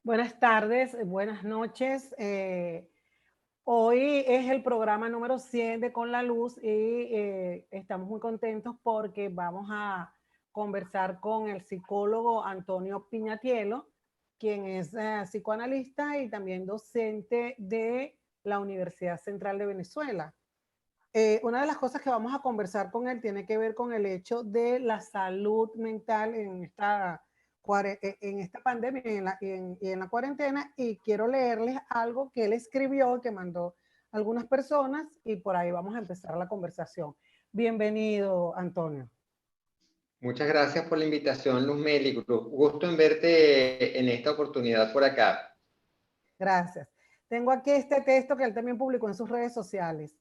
Buenas tardes, buenas noches. Hoy es el programa número 100 de Con la Luz y estamos muy contentos porque vamos a conversar con el psicólogo Antonio Piñatielo, quien es psicoanalista y también docente de la Universidad Central de Venezuela. Una de las cosas que vamos a conversar con él tiene que ver con el hecho de la salud mental en esta pandemia y en la cuarentena, y quiero leerles algo que él escribió, que mandó a algunas personas, y por ahí vamos a empezar la conversación. Bienvenido, Antonio. Muchas gracias por la invitación, Luz Meli. Gusto en verte en esta oportunidad por acá. Gracias. Tengo aquí este texto que él también publicó en sus redes sociales.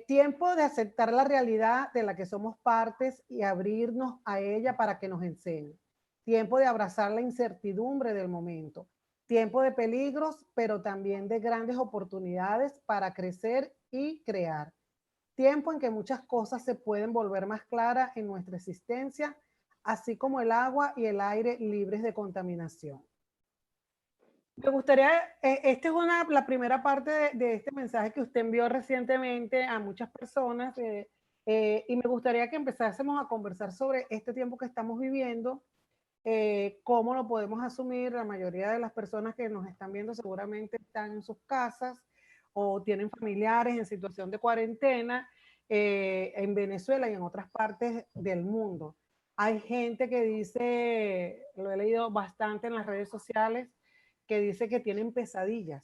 Tiempo de aceptar la realidad de la que somos partes y abrirnos a ella para que nos enseñe. Tiempo de abrazar la incertidumbre del momento. Tiempo de peligros, pero también de grandes oportunidades para crecer y crear. Tiempo en que muchas cosas se pueden volver más claras en nuestra existencia, así como el agua y el aire libres de contaminación. Me gustaría, esta es la primera parte de este mensaje que usted envió recientemente a muchas personas, y me gustaría que empezásemos a conversar sobre este tiempo que estamos viviendo, cómo lo podemos asumir. La mayoría de las personas que nos están viendo seguramente están en sus casas o tienen familiares en situación de cuarentena, en Venezuela y en otras partes del mundo. Hay gente que dice, lo he leído bastante en las redes sociales, que dice que tienen pesadillas.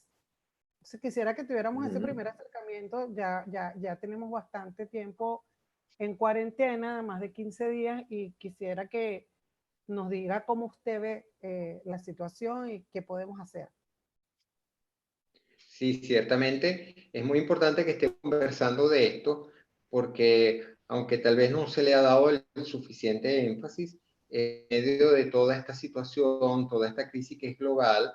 Entonces quisiera que tuviéramos ese primer acercamiento. Ya tenemos bastante tiempo en cuarentena, más de 15 días, y quisiera que nos diga cómo usted ve la situación y qué podemos hacer. Sí, ciertamente es muy importante que estemos conversando de esto porque aunque tal vez no se le ha dado el suficiente énfasis, en medio de toda esta situación, toda esta crisis que es global,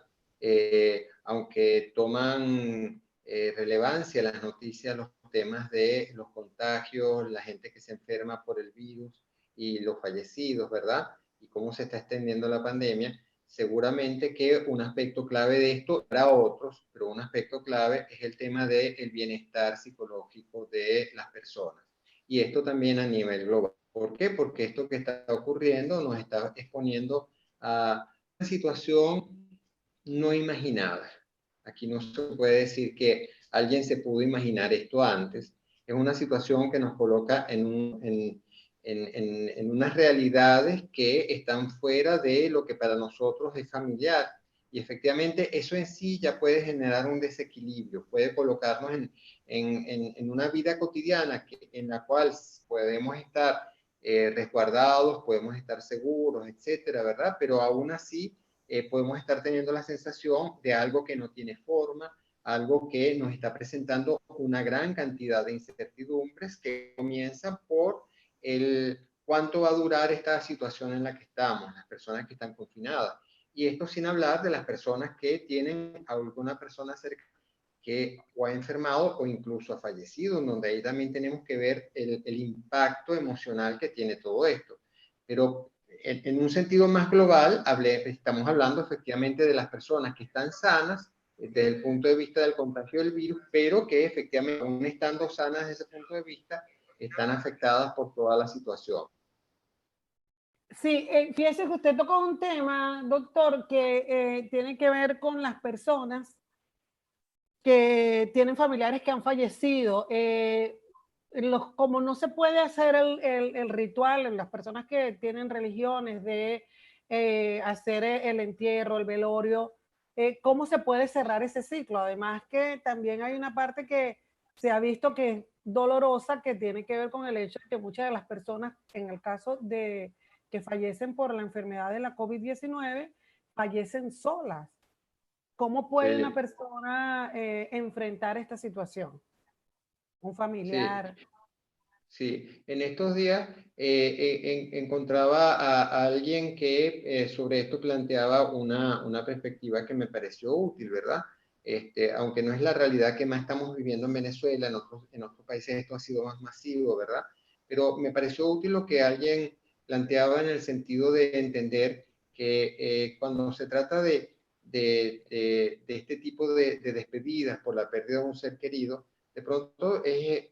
aunque toman relevancia las noticias, los temas de los contagios, la gente que se enferma por el virus y los fallecidos, ¿verdad? Y cómo se está extendiendo la pandemia. Seguramente que un aspecto clave de esto, para otros, pero un aspecto clave es el tema del bienestar psicológico de las personas. Y esto también a nivel global. ¿Por qué? Porque esto que está ocurriendo nos está exponiendo a una situación no imaginada. Aquí no se puede decir que alguien se pudo imaginar esto antes. Es una situación que nos coloca en unas realidades que están fuera de lo que para nosotros es familiar. Y efectivamente eso en sí ya puede generar un desequilibrio, puede colocarnos en una vida cotidiana en la cual podemos estar resguardados, podemos estar seguros, etcétera, ¿verdad? Pero aún así podemos estar teniendo la sensación de algo que no tiene forma, algo que nos está presentando una gran cantidad de incertidumbres que comienzan por el cuánto va a durar esta situación en la que estamos, las personas que están confinadas. Y esto sin hablar de las personas que tienen a alguna persona cerca que o ha enfermado o incluso ha fallecido, en donde ahí también tenemos que ver el impacto emocional que tiene todo esto. Pero en un sentido más global, estamos hablando efectivamente de las personas que están sanas desde el punto de vista del contagio del virus, pero que efectivamente, aún estando sanas desde ese punto de vista, están afectadas por toda la situación. Sí, fíjese que usted tocó un tema, doctor, que tiene que ver con las personas que tienen familiares que han fallecido. Como no se puede hacer el ritual en las personas que tienen religiones de hacer el entierro, el velorio, ¿cómo se puede cerrar ese ciclo? Además que también hay una parte que se ha visto que es dolorosa, que tiene que ver con el hecho de que muchas de las personas, en el caso de que fallecen por la enfermedad de la COVID-19, fallecen solas. ¿Cómo puede una Sí, persona enfrentar esta situación? Un sí. familiar. Sí, en estos días encontraba a alguien que sobre esto planteaba una perspectiva que me pareció útil, ¿verdad? Aunque no es la realidad que más estamos viviendo en Venezuela, en otros países esto ha sido más masivo, ¿verdad? Pero me pareció útil lo que alguien planteaba en el sentido de entender que cuando se trata de este tipo de despedidas por la pérdida de un ser querido, de pronto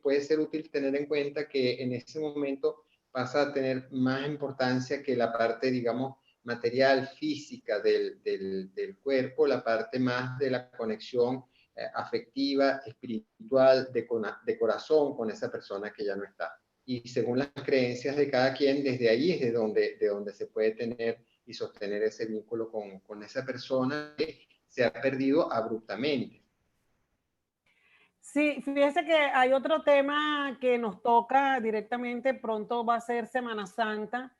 puede ser útil tener en cuenta que en ese momento pasa a tener más importancia que la parte, digamos, material, física del cuerpo, la parte más de la conexión afectiva, espiritual, de corazón con esa persona que ya no está. Y según las creencias de cada quien, desde ahí es de donde se puede tener y sostener ese vínculo con esa persona que se ha perdido abruptamente. Sí, fíjese que hay otro tema que nos toca directamente, pronto va a ser Semana Santa.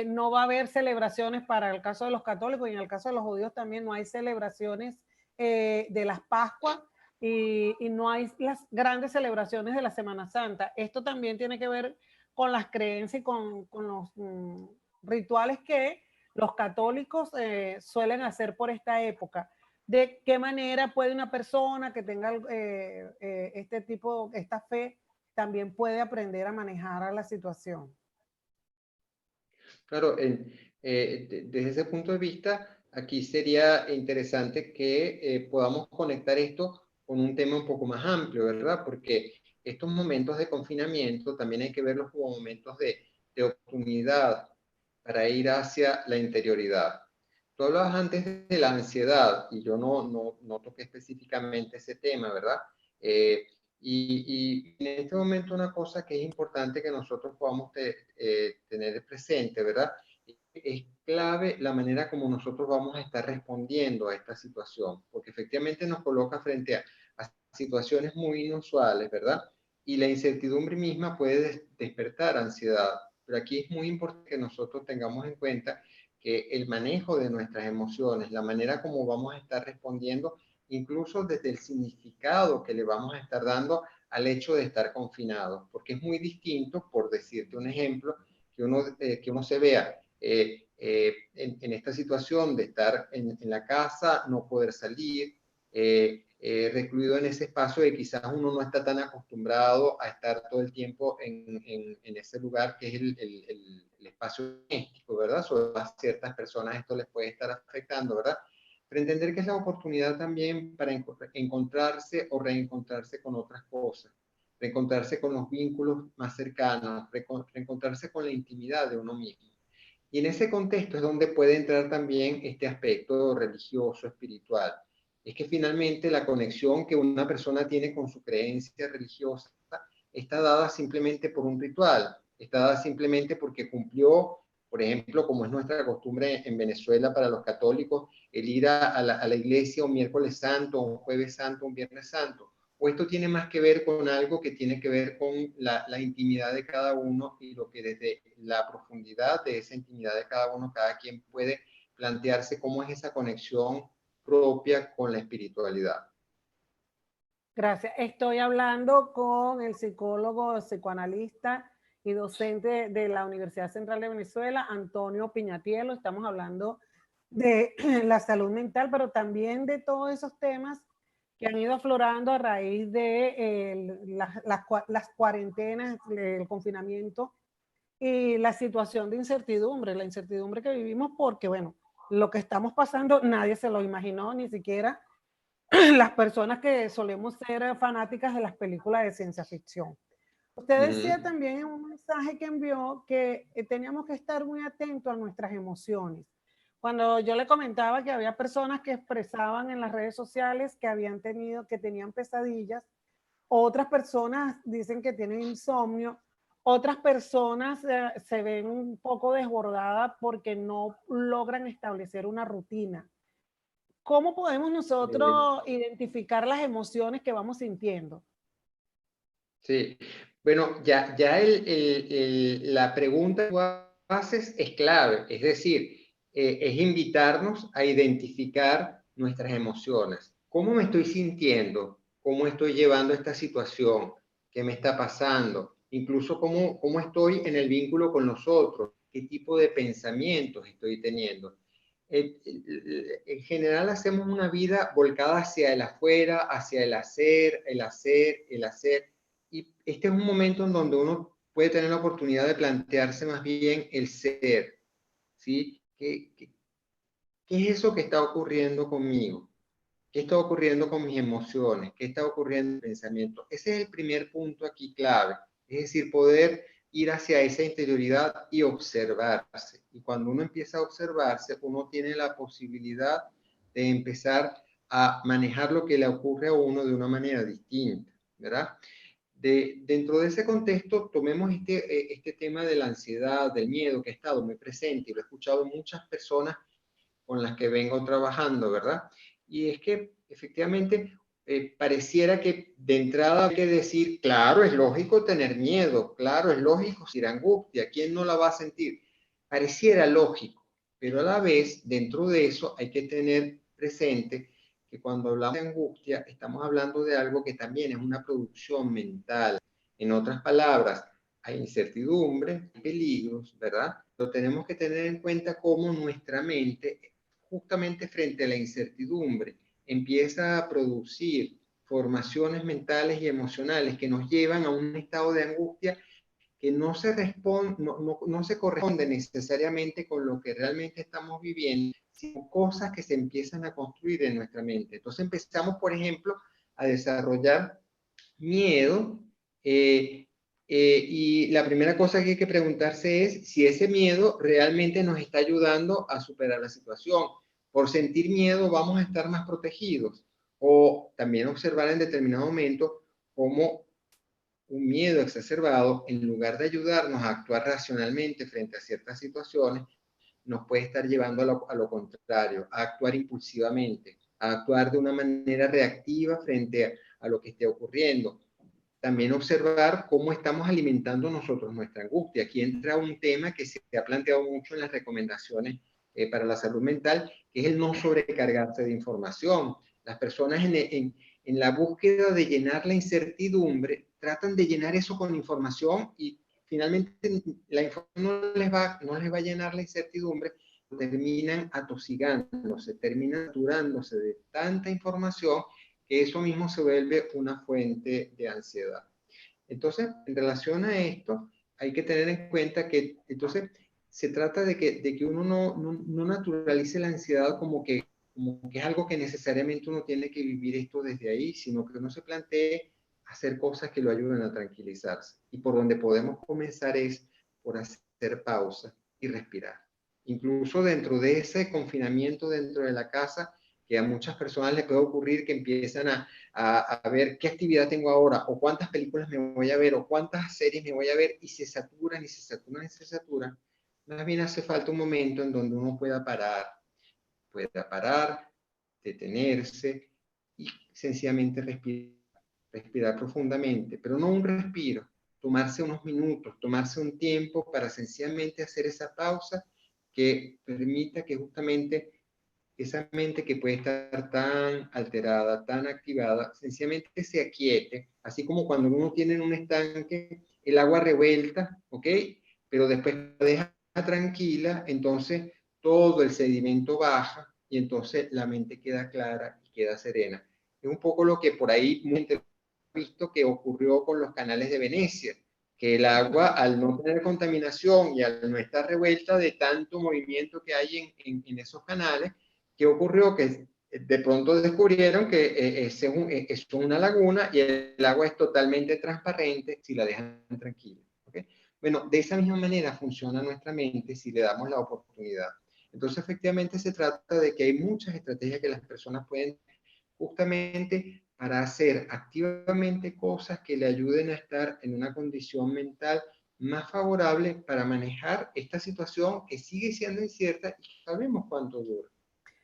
No va a haber celebraciones para el caso de los católicos y en el caso de los judíos también no hay celebraciones de las Pascuas y no hay las grandes celebraciones de la Semana Santa. Esto también tiene que ver con las creencias y con los rituales que los católicos suelen hacer por esta época. ¿De qué manera puede una persona que tenga este tipo, esta fe, también puede aprender a manejar a la situación? Claro, desde ese punto de vista, aquí sería interesante que podamos conectar esto con un tema un poco más amplio, ¿verdad? Porque estos momentos de confinamiento también hay que verlos como momentos de oportunidad para ir hacia la interioridad. Tú hablabas antes de la ansiedad y yo no toqué específicamente ese tema, ¿verdad? Y en este momento una cosa que es importante que nosotros podamos tener presente, ¿verdad? Es clave la manera como nosotros vamos a estar respondiendo a esta situación, porque efectivamente nos coloca frente a situaciones muy inusuales, ¿verdad? Y la incertidumbre misma puede despertar ansiedad. Pero aquí es muy importante que nosotros tengamos en cuenta que el manejo de nuestras emociones, la manera como vamos a estar respondiendo, incluso desde el significado que le vamos a estar dando al hecho de estar confinados, porque es muy distinto, por decirte un ejemplo, que uno se vea en esta situación de estar en la casa, no poder salir, recluido en ese espacio de quizás uno no está tan acostumbrado a estar todo el tiempo en ese lugar que es el espacio doméstico, ¿verdad? Sobre a ciertas personas esto les puede estar afectando, ¿verdad? Pero entender que es la oportunidad también para encontrarse o reencontrarse con otras cosas, reencontrarse con los vínculos más cercanos, reencontrarse con la intimidad de uno mismo. Y en ese contexto es donde puede entrar también este aspecto religioso, espiritual. Es que finalmente la conexión que una persona tiene con su creencia religiosa está dada simplemente por un ritual, está dada simplemente porque cumplió, por ejemplo, como es nuestra costumbre en Venezuela para los católicos, el ir a la iglesia un miércoles santo, un jueves santo, un viernes santo. O esto tiene más que ver con algo que tiene que ver con la intimidad de cada uno y lo que desde la profundidad de esa intimidad de cada uno, cada quien puede plantearse cómo es esa conexión propia con la espiritualidad. Gracias. Estoy hablando con el psicólogo, psicoanalista y docente de la Universidad Central de Venezuela, Antonio Piñatielo. Estamos hablando de la salud mental, pero también de todos esos temas que han ido aflorando a raíz de las cuarentenas, el confinamiento y la situación de incertidumbre, la incertidumbre que vivimos porque, bueno, lo que estamos pasando nadie se lo imaginó, ni siquiera las personas que solemos ser fanáticas de las películas de ciencia ficción. Usted decía también en un mensaje que envió que teníamos que estar muy atentos a nuestras emociones. Cuando yo le comentaba que había personas que expresaban en las redes sociales que habían tenido, que tenían pesadillas, otras personas dicen que tienen insomnio, otras personas se ven un poco desbordadas porque no logran establecer una rutina. ¿Cómo podemos Eh, nosotros identificar las emociones que vamos sintiendo? sí, bueno, ya la pregunta que tú haces es clave, es decir, es invitarnos a identificar nuestras emociones. ¿Cómo me estoy sintiendo? ¿Cómo estoy llevando esta situación? ¿Qué me está pasando? Incluso cómo estoy en el vínculo con los otros, qué tipo de pensamientos estoy teniendo. En general hacemos una vida volcada hacia el afuera, hacia el hacer, el hacer, el hacer. Y este es un momento en donde uno puede tener la oportunidad de plantearse más bien el ser, ¿sí? ¿qué es eso que está ocurriendo conmigo? ¿Qué está ocurriendo con mis emociones? ¿Qué está ocurriendo en mi pensamiento? Ese es el primer punto aquí clave. Es decir, poder ir hacia esa interioridad y observarse. Y cuando uno empieza a observarse, uno tiene la posibilidad de empezar a manejar lo que le ocurre a uno de una manera distinta, ¿verdad? Dentro de ese contexto, tomemos este tema de la ansiedad, del miedo, que ha estado muy presente y lo he escuchado en muchas personas con las que vengo trabajando, ¿verdad? Y es que efectivamente pareciera que de entrada hay que decir, claro, es lógico tener miedo, claro, es lógico sentir angustia, ¿quién no la va a sentir? Pareciera lógico, pero a la vez, dentro de eso, hay que tener presente que cuando hablamos de angustia, estamos hablando de algo que también es una producción mental. En otras palabras, hay incertidumbre, peligros, ¿verdad? Lo tenemos que tener en cuenta cómo nuestra mente, justamente frente a la incertidumbre, empieza a producir formaciones mentales y emocionales que nos llevan a un estado de angustia que no se corresponde necesariamente con lo que realmente estamos viviendo, sino cosas que se empiezan a construir en nuestra mente. Entonces empezamos, por ejemplo, a desarrollar miedo, y la primera cosa que hay que preguntarse es si ese miedo realmente nos está ayudando a superar la situación. Por sentir miedo vamos a estar más protegidos. O también observar en determinado momento cómo un miedo exacerbado, en lugar de ayudarnos a actuar racionalmente frente a ciertas situaciones, nos puede estar llevando a lo contrario, a actuar impulsivamente, a actuar de una manera reactiva frente a lo que esté ocurriendo. También observar cómo estamos alimentando nosotros nuestra angustia. Aquí entra un tema que se ha planteado mucho en las recomendaciones para la salud mental, que es el no sobrecargarse de información. Las personas en la búsqueda de llenar la incertidumbre tratan de llenar eso con información y finalmente la información no les va a llenar la incertidumbre, terminan atosigándose, terminan saturándose de tanta información que eso mismo se vuelve una fuente de ansiedad. Entonces, en relación a esto, hay que tener en cuenta que entonces se trata de que uno no naturalice la ansiedad como que es algo que necesariamente uno tiene que vivir esto desde ahí, sino que uno se plantee hacer cosas que lo ayuden a tranquilizarse. Y por donde podemos comenzar es por hacer pausa y respirar. Incluso dentro de ese confinamiento dentro de la casa, que a muchas personas les puede ocurrir que empiezan a ver qué actividad tengo ahora, o cuántas películas me voy a ver, o cuántas series me voy a ver, y se saturan, y se saturan, y se saturan. Más bien hace falta un momento en donde uno pueda parar, detenerse y sencillamente respirar profundamente, pero no un respiro, tomarse unos minutos, tomarse un tiempo para sencillamente hacer esa pausa que permita que justamente esa mente que puede estar tan alterada, tan activada, sencillamente se aquiete, así como cuando uno tiene en un estanque el agua revuelta, ¿ok? Pero después la deja tranquila, entonces todo el sedimento baja y entonces la mente queda clara y queda serena. Es un poco lo que por ahí mucha gente ha visto que ocurrió con los canales de Venecia, que el agua, al no tener contaminación y al no estar revuelta de tanto movimiento que hay en esos canales, ¿qué ocurrió? Que de pronto descubrieron que es una laguna y el agua es totalmente transparente si la dejan tranquila. ¿Okay? Bueno, de esa misma manera funciona nuestra mente si le damos la oportunidad. Entonces, efectivamente, se trata de que hay muchas estrategias que las personas pueden justamente para hacer activamente cosas que le ayuden a estar en una condición mental más favorable para manejar esta situación que sigue siendo incierta y sabemos cuánto dura.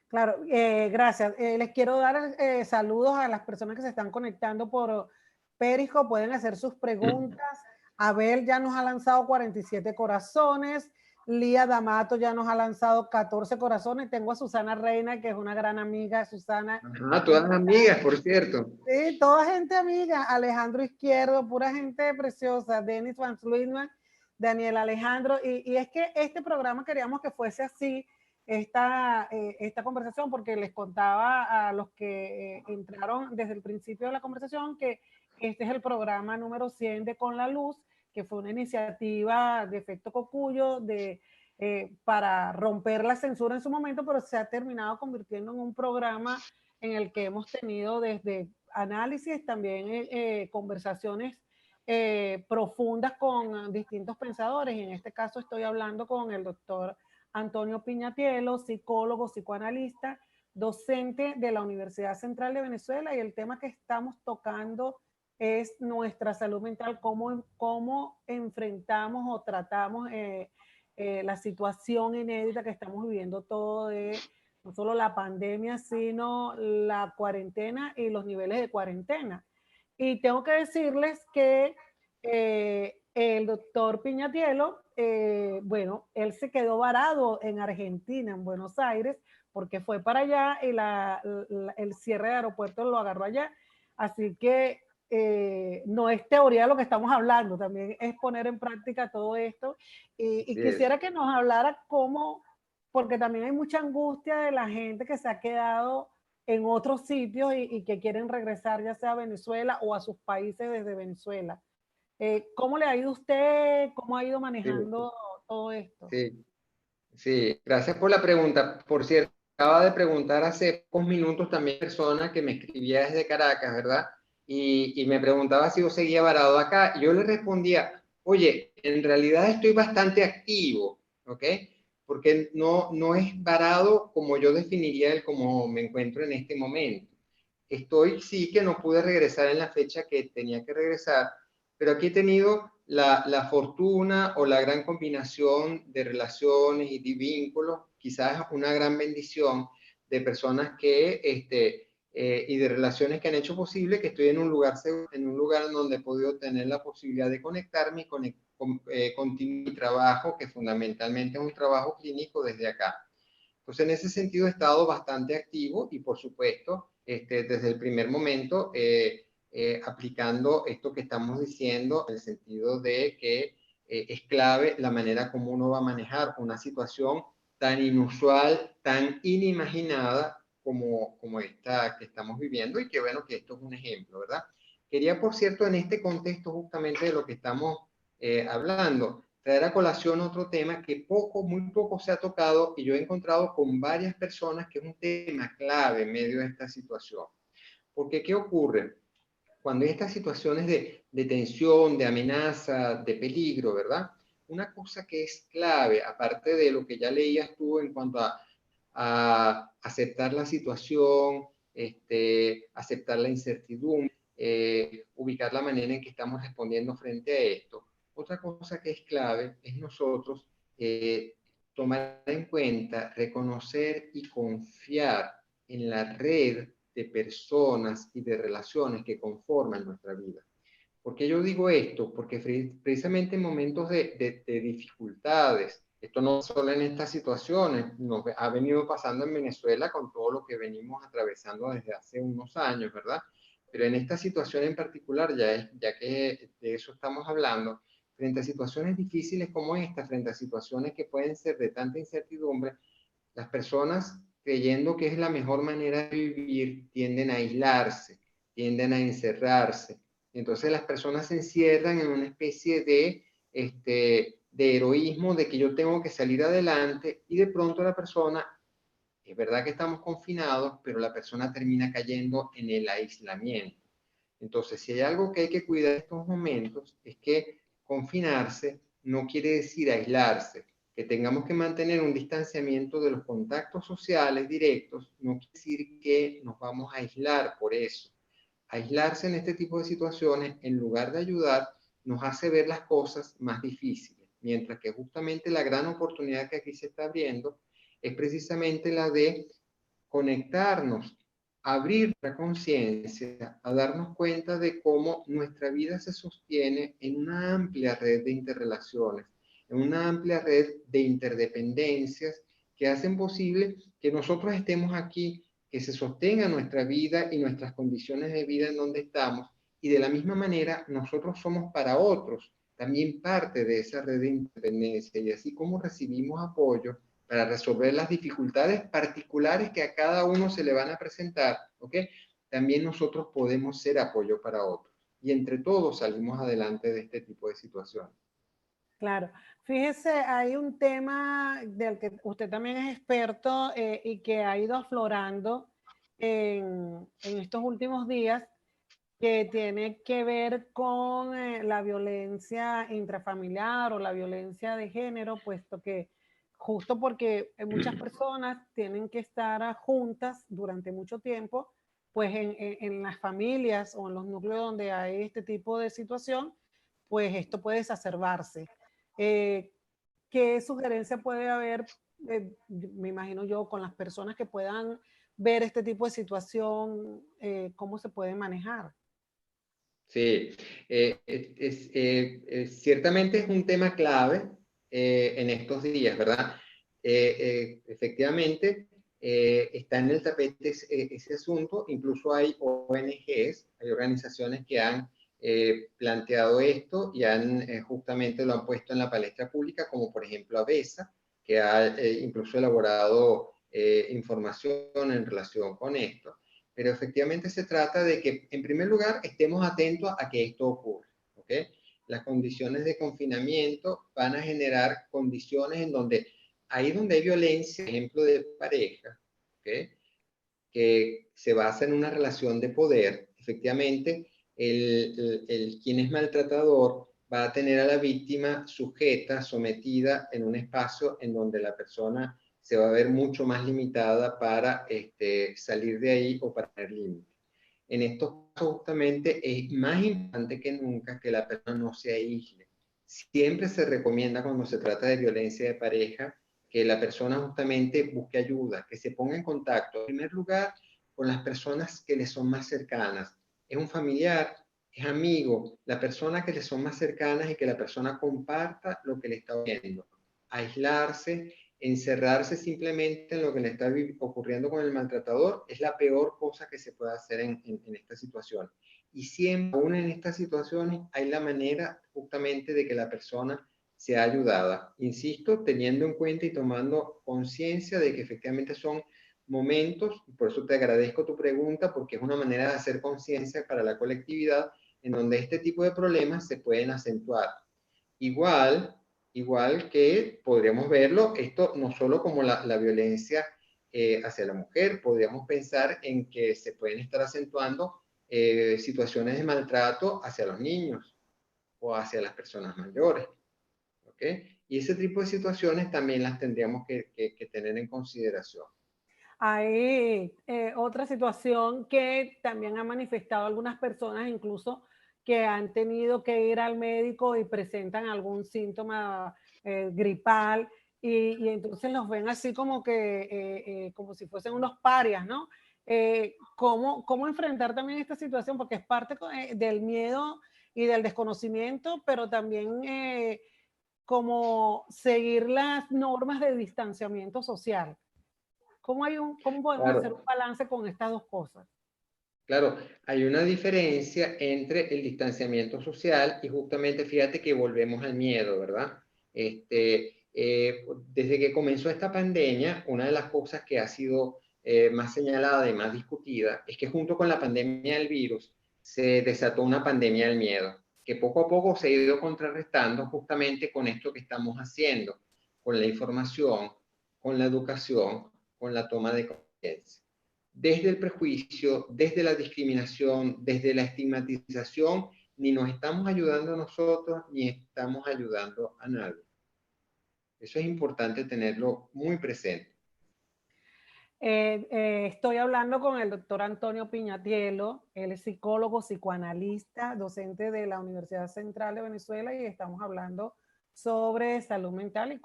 Claro, gracias. Les quiero dar saludos a las personas que se están conectando por Periscope. Pueden hacer sus preguntas. Abel ya nos ha lanzado 47 corazones. Lía D'Amato ya nos ha lanzado 14 corazones. Tengo a Susana Reina, que es una gran amiga. Susana. Ah, todas amigas, por cierto. Sí, toda gente amiga. Alejandro Izquierdo, pura gente preciosa. Denis Van Sluitman, Daniel Alejandro. Y es que este programa queríamos que fuese así, esta conversación, porque les contaba a los que entraron desde el principio de la conversación que este es el programa número 100 de Con la Luz, que fue una iniciativa de Efecto Cocuyo, de para romper la censura en su momento, pero se ha terminado convirtiendo en un programa en el que hemos tenido desde análisis, también conversaciones profundas con distintos pensadores, y en este caso estoy hablando con el doctor Antonio Piñatielo, psicólogo, psicoanalista, docente de la Universidad Central de Venezuela, y el tema que estamos tocando es nuestra salud mental, cómo enfrentamos o tratamos la situación inédita que estamos viviendo todo de no solo la pandemia, sino la cuarentena y los niveles de cuarentena. Y tengo que decirles que el doctor Piñatielo, bueno, él se quedó varado en Argentina, en Buenos Aires, porque fue para allá y el cierre de aeropuertos lo agarró allá. Así que no es teoría lo que estamos hablando, también es poner en práctica todo esto. Y quisiera que nos hablara cómo, porque también hay mucha angustia de la gente que se ha quedado en otros sitios y que quieren regresar ya sea a Venezuela o a sus países desde Venezuela. ¿Cómo le ha ido a usted? ¿Cómo ha ido manejando todo esto? Sí, sí, gracias por la pregunta. Por cierto, acaba de preguntar hace pocos minutos también persona que me escribía desde Caracas, ¿verdad? Y me preguntaba si yo seguía varado acá. Y yo le respondía, oye, en realidad estoy bastante activo, ¿ok? Porque no es varado como yo definiría el como me encuentro en este momento. Estoy, sí que no pude regresar en la fecha que tenía que regresar, pero aquí he tenido la fortuna o la gran combinación de relaciones y de vínculos, quizás una gran bendición de personas que, y de relaciones que han hecho posible que estoy en un lugar seguro, en un lugar donde he podido tener la posibilidad de conectarme y continuar mi trabajo, que fundamentalmente es un trabajo clínico desde acá. Entonces, en ese sentido, he estado bastante activo y, por supuesto, desde el primer momento, aplicando esto que estamos diciendo, en el sentido de que es clave la manera como uno va a manejar una situación tan inusual, tan inimaginada como esta que estamos viviendo, y que bueno, que esto es un ejemplo, ¿verdad? Quería, por cierto, en este contexto justamente de lo que estamos hablando, traer a colación otro tema que muy poco se ha tocado, y yo he encontrado con varias personas que es un tema clave en medio de esta situación. Porque, ¿qué ocurre? Cuando hay estas situaciones de tensión, de amenaza, de peligro, ¿verdad? Una cosa que es clave, aparte de lo que ya leías tú en cuanto a aceptar la situación, aceptar la incertidumbre, ubicar la manera en que estamos respondiendo frente a esto. Otra cosa que es clave es nosotros tomar en cuenta, reconocer y confiar en la red de personas y de relaciones que conforman nuestra vida. ¿Por qué yo digo esto? Porque precisamente en momentos de dificultades, esto no solo en estas situaciones, nos ha venido pasando en Venezuela con todo lo que venimos atravesando desde hace unos años, ¿verdad? Pero en esta situación en particular, ya que de eso estamos hablando, frente a situaciones difíciles como esta, frente a situaciones que pueden ser de tanta incertidumbre, las personas, creyendo que es la mejor manera de vivir, tienden a aislarse, tienden a encerrarse. Entonces las personas se encierran en una especie de heroísmo, de que yo tengo que salir adelante, y de pronto la persona, es verdad que estamos confinados, pero la persona termina cayendo en el aislamiento. Entonces, si hay algo que hay que cuidar en estos momentos, es que confinarse no quiere decir aislarse. Que tengamos que mantener un distanciamiento de los contactos sociales directos no quiere decir que nos vamos a aislar por eso. Aislarse en este tipo de situaciones, en lugar de ayudar, nos hace ver las cosas más difíciles, mientras que justamente la gran oportunidad que aquí se está abriendo es precisamente la de conectarnos, abrir la conciencia, a darnos cuenta de cómo nuestra vida se sostiene en una amplia red de interrelaciones, en una amplia red de interdependencias que hacen posible que nosotros estemos aquí, que se sostenga nuestra vida y nuestras condiciones de vida en donde estamos, y de la misma manera nosotros somos para otros también parte de esa red de interdependencia, y así como recibimos apoyo para resolver las dificultades particulares que a cada uno se le van a presentar, ¿ok? También nosotros podemos ser apoyo para otros. Y entre todos salimos adelante de este tipo de situaciones. Claro. Fíjese, hay un tema del que usted también es experto y que ha ido aflorando en estos últimos días, que tiene que ver con la violencia intrafamiliar o la violencia de género, puesto que justo porque muchas personas tienen que estar juntas durante mucho tiempo, pues en las familias o en los núcleos donde hay este tipo de situación, pues esto puede exacerbarse. Eh, ¿Qué sugerencia puede haber, me imagino yo, con las personas que puedan ver este tipo de situación, cómo se puede manejar? Sí, ciertamente es un tema clave en estos días, ¿verdad? Efectivamente, está en el tapete ese asunto, incluso hay ONGs, hay organizaciones que han planteado esto y han justamente lo han puesto en la palestra pública, como por ejemplo ABESA, que ha incluso elaborado información en relación con esto. Pero efectivamente se trata de que, en primer lugar, estemos atentos a que esto ocurra, ¿ok? Las condiciones de confinamiento van a generar condiciones en donde, ahí donde hay violencia, ejemplo de pareja, ¿ok? Que se basa en una relación de poder, efectivamente, quien es maltratador va a tener a la víctima sujeta, sometida en un espacio en donde la persona se va a ver mucho más limitada para salir de ahí o para tener límites. En estos casos, justamente, es más importante que nunca que la persona no se aísle. Siempre se recomienda cuando se trata de violencia de pareja que la persona justamente busque ayuda, que se ponga en contacto, en primer lugar, con las personas que le son más cercanas. Es un familiar, es amigo, la persona que le son más cercanas y que la persona comparta lo que le está viendo. Aislarse, encerrarse simplemente en lo que le está ocurriendo con el maltratador es la peor cosa que se puede hacer en esta situación. Y siempre, aún en estas situaciones, hay la manera justamente de que la persona sea ayudada. Insisto, teniendo en cuenta y tomando conciencia de que efectivamente son momentos, por eso te agradezco tu pregunta, porque es una manera de hacer conciencia para la colectividad en donde este tipo de problemas se pueden acentuar. Igual, igual que podríamos verlo, esto no solo como la violencia hacia la mujer, podríamos pensar en que se pueden estar acentuando situaciones de maltrato hacia los niños o hacia las personas mayores. ¿Ok? Y ese tipo de situaciones también las tendríamos que tener en consideración. Hay otra situación que también han manifestado algunas personas, incluso que han tenido que ir al médico y presentan algún síntoma gripal y entonces los ven así como que, como si fuesen unos parias, ¿no? ¿Cómo enfrentar también esta situación? Porque es parte del miedo y del desconocimiento, pero también como seguir las normas de distanciamiento social. ¿Cómo podemos hacer un Claro, balance con estas dos cosas? claro, hay una diferencia entre el distanciamiento social y justamente fíjate que volvemos al miedo, ¿verdad? Desde que comenzó esta pandemia, una de las cosas que ha sido más señalada y más discutida es que junto con la pandemia del virus se desató una pandemia del miedo, que poco a poco se ha ido contrarrestando justamente con esto que estamos haciendo, con la información, con la educación, con la toma de conciencia desde el prejuicio, desde la discriminación, desde la estigmatización, ni nos estamos ayudando a nosotros, ni estamos ayudando a nadie. Eso es importante tenerlo muy presente. Estoy hablando con el doctor Antonio Piñatielo, él es psicólogo, psicoanalista, docente de la Universidad Central de Venezuela y estamos hablando sobre salud mental y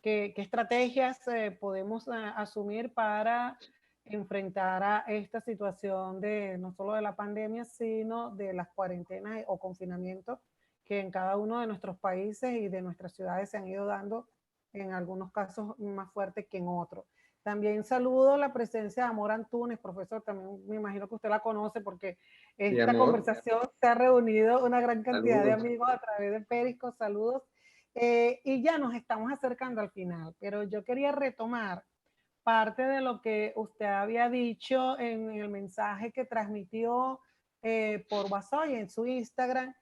qué estrategias podemos asumir para enfrentar a esta situación de no solo de la pandemia, sino de las cuarentenas o confinamientos que en cada uno de nuestros países y de nuestras ciudades se han ido dando, en algunos casos más fuertes que en otros. También saludo la presencia de Amor Antunes, profesor, también me imagino que usted la conoce porque Sí, esta amor. conversación se ha reunido una gran cantidad de Saludos. amigos a través de Perisco, saludos. Y ya nos estamos acercando al final, pero yo quería retomar parte de lo que usted había dicho en el mensaje que transmitió por WhatsApp y en su Instagram,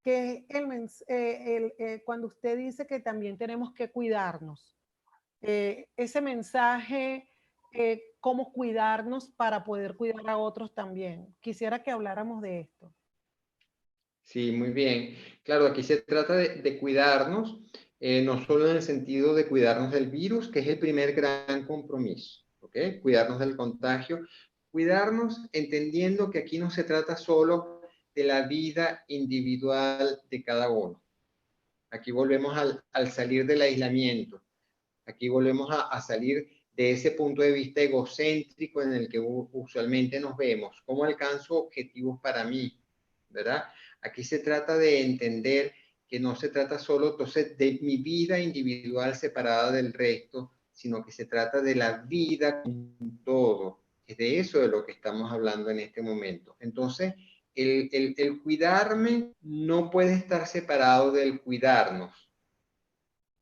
que cuando usted dice que también tenemos que cuidarnos, ese mensaje, cómo cuidarnos para poder cuidar a otros también. Quisiera que habláramos de esto. Sí, muy bien. Claro, aquí se trata de cuidarnos, no solo en el sentido de cuidarnos del virus, que es el primer gran compromiso, ¿ok? Cuidarnos del contagio, cuidarnos entendiendo que aquí no se trata solo de la vida individual de cada uno. Aquí volvemos al salir del aislamiento, aquí volvemos a salir de ese punto de vista egocéntrico en el que usualmente nos vemos. ¿Cómo alcanzo objetivos para mí? ¿Verdad? Aquí se trata de entender que no se trata solo entonces de mi vida individual separada del resto, sino que se trata de la vida con todo. Es de eso de lo que estamos hablando en este momento. Entonces, el cuidarme no puede estar separado del cuidarnos.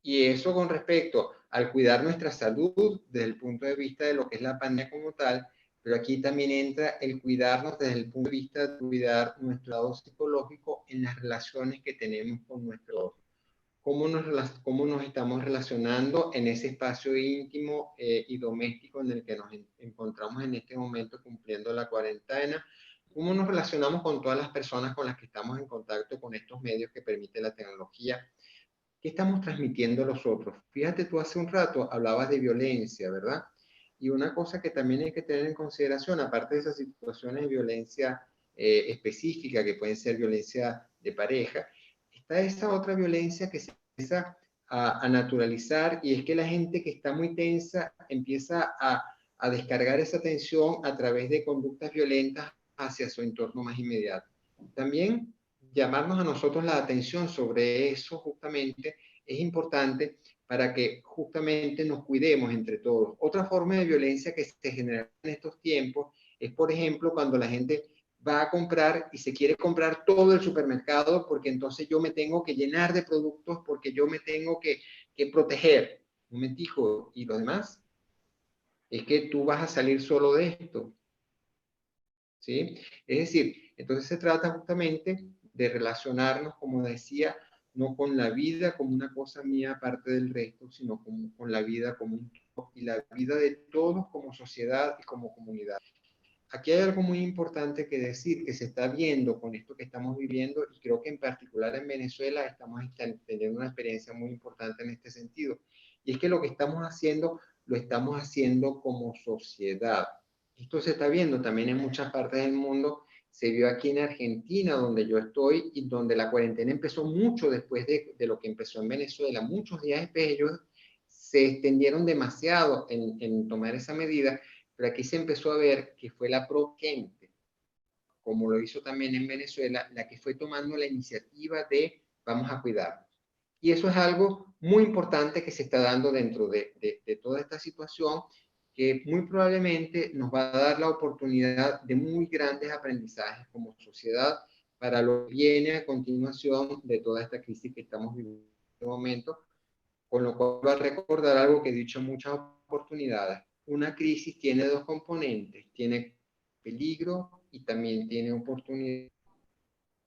Y eso con respecto al cuidar nuestra salud desde el punto de vista de lo que es la pandemia como tal, pero aquí también entra el cuidarnos desde el punto de vista de cuidar nuestro lado psicológico en las relaciones que tenemos con nuestro otro. Cómo nos estamos relacionando en ese espacio íntimo y doméstico en el que nos encontramos en este momento cumpliendo la cuarentena. Cómo nos relacionamos con todas las personas con las que estamos en contacto con estos medios que permite la tecnología. ¿Qué estamos transmitiendo los otros? Fíjate, tú hace un rato hablabas de violencia, ¿verdad? Y una cosa que también hay que tener en consideración, aparte de esas situaciones de violencia específica, que pueden ser violencia de pareja, está esa otra violencia que se empieza a naturalizar, y es que la gente que está muy tensa empieza a descargar esa tensión a través de conductas violentas hacia su entorno más inmediato. También llamarnos a nosotros la atención sobre eso justamente es importante para que justamente nos cuidemos entre todos. Otra forma de violencia que se genera en estos tiempos es, por ejemplo, cuando la gente va a comprar y se quiere comprar todo el supermercado porque entonces yo me tengo que llenar de productos porque yo me tengo que proteger. Un momentico, ¿y los demás? Es que tú vas a salir solo de esto. ¿Sí? Es decir, entonces se trata justamente de relacionarnos, como decía, no con la vida como una cosa mía aparte del resto, sino con la vida como un todo y la vida de todos como sociedad y como comunidad. Aquí hay algo muy importante que decir, que se está viendo con esto que estamos viviendo, y creo que en particular en Venezuela estamos teniendo una experiencia muy importante en este sentido, y es que lo que estamos haciendo, lo estamos haciendo como sociedad. Esto se está viendo también en muchas partes del mundo. Se vio aquí en Argentina, donde yo estoy, y donde la cuarentena empezó mucho después de lo que empezó en Venezuela. Muchos días después ellos se extendieron demasiado en tomar esa medida, pero aquí se empezó a ver que fue la propia gente, como lo hizo también en Venezuela, la que fue tomando la iniciativa de vamos a cuidarnos. Y eso es algo muy importante que se está dando dentro de toda esta situación, que muy probablemente nos va a dar la oportunidad de muy grandes aprendizajes como sociedad para lo que viene a continuación de toda esta crisis que estamos viviendo en este momento, con lo cual va a recordar algo que he dicho en muchas oportunidades. Una crisis tiene dos componentes, tiene peligro y también tiene oportunidad.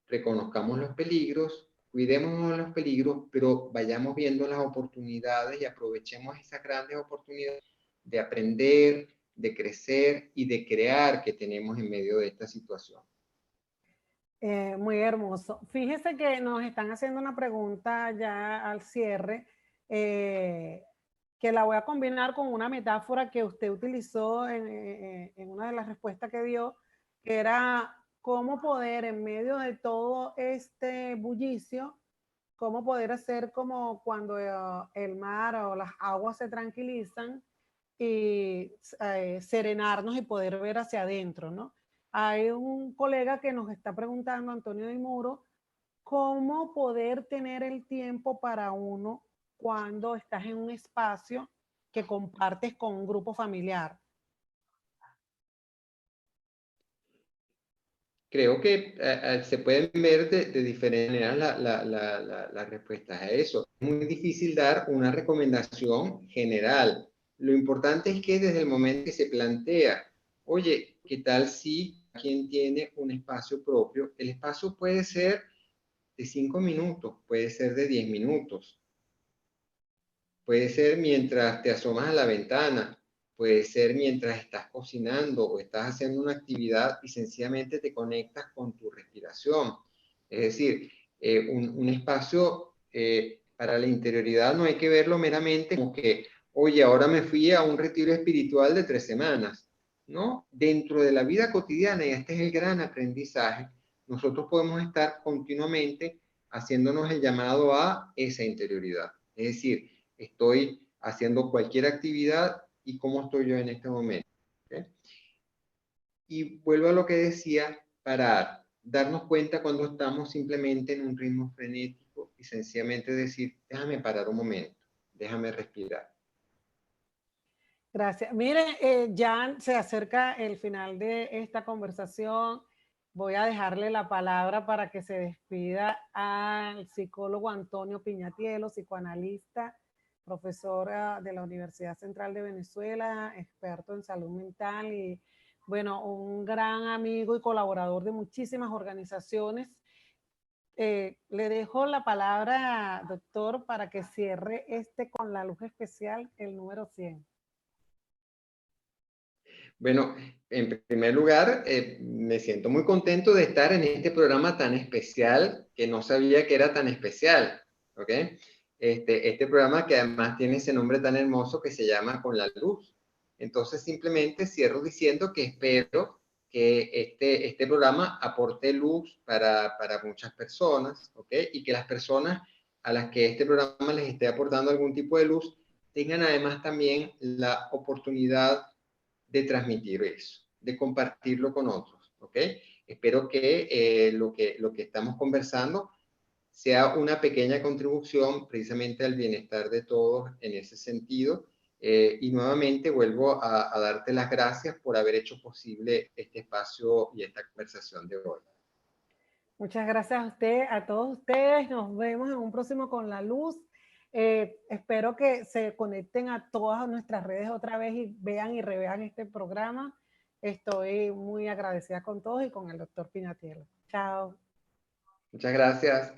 Reconozcamos los peligros, cuidémonos de los peligros, pero vayamos viendo las oportunidades y aprovechemos esas grandes oportunidades de aprender, de crecer y de crear que tenemos en medio de esta situación. Muy hermoso. Fíjese que nos están haciendo una pregunta ya al cierre, que la voy a combinar con una metáfora que usted utilizó en una de las respuestas que dio, que era cómo poder en medio de todo este bullicio, cómo poder hacer como cuando el mar o las aguas se tranquilizan y serenarnos y poder ver hacia adentro, ¿no? Hay un colega que nos está preguntando, Antonio de Muro, cómo poder tener el tiempo para uno cuando estás en un espacio que compartes con un grupo familiar. Creo que se pueden ver de diferentes maneras las respuestas a eso. Es muy difícil dar una recomendación general. Lo importante es que desde el momento que se plantea, oye, ¿qué tal si quien tiene un espacio propio? El espacio puede ser de 5 minutos, puede ser de 10 minutos, puede ser mientras te asomas a la ventana, puede ser mientras estás cocinando o estás haciendo una actividad y sencillamente te conectas con tu respiración. Es decir, un espacio para la interioridad no hay que verlo meramente como que, oye, ahora me fui a un retiro espiritual de 3 semanas. ¿No? Dentro de la vida cotidiana, y este es el gran aprendizaje, nosotros podemos estar continuamente haciéndonos el llamado a esa interioridad. Es decir, estoy haciendo cualquier actividad y cómo estoy yo en este momento. ¿Okay? Y vuelvo a lo que decía, parar, darnos cuenta cuando estamos simplemente en un ritmo frenético y sencillamente decir, déjame parar un momento, déjame respirar. Gracias. Mire, ya se acerca el final de esta conversación. Voy a dejarle la palabra para que se despida al psicólogo Antonio Piñatielo, psicoanalista, profesora de la Universidad Central de Venezuela, experto en salud mental y, bueno, un gran amigo y colaborador de muchísimas organizaciones. Le dejo la palabra, doctor, para que cierre con la luz especial, el número 100. Bueno, en primer lugar, me siento muy contento de estar en este programa tan especial, que no sabía que era tan especial, ¿ok? Este programa que además tiene ese nombre tan hermoso que se llama Con la Luz. Entonces, simplemente cierro diciendo que espero que este programa aporte luz para muchas personas, ¿ok? Y que las personas a las que este programa les esté aportando algún tipo de luz tengan además también la oportunidad de transmitir eso, de compartirlo con otros, ¿ok? Espero que, lo que estamos conversando sea una pequeña contribución precisamente al bienestar de todos en ese sentido. Y nuevamente vuelvo a darte las gracias por haber hecho posible este espacio y esta conversación de hoy. Muchas gracias a usted, a todos ustedes. Nos vemos en un próximo Con la Luz. Espero que se conecten a todas nuestras redes otra vez y vean y revean este programa. Estoy muy agradecida con todos y con el doctor Piñatielo. Chao. Muchas gracias.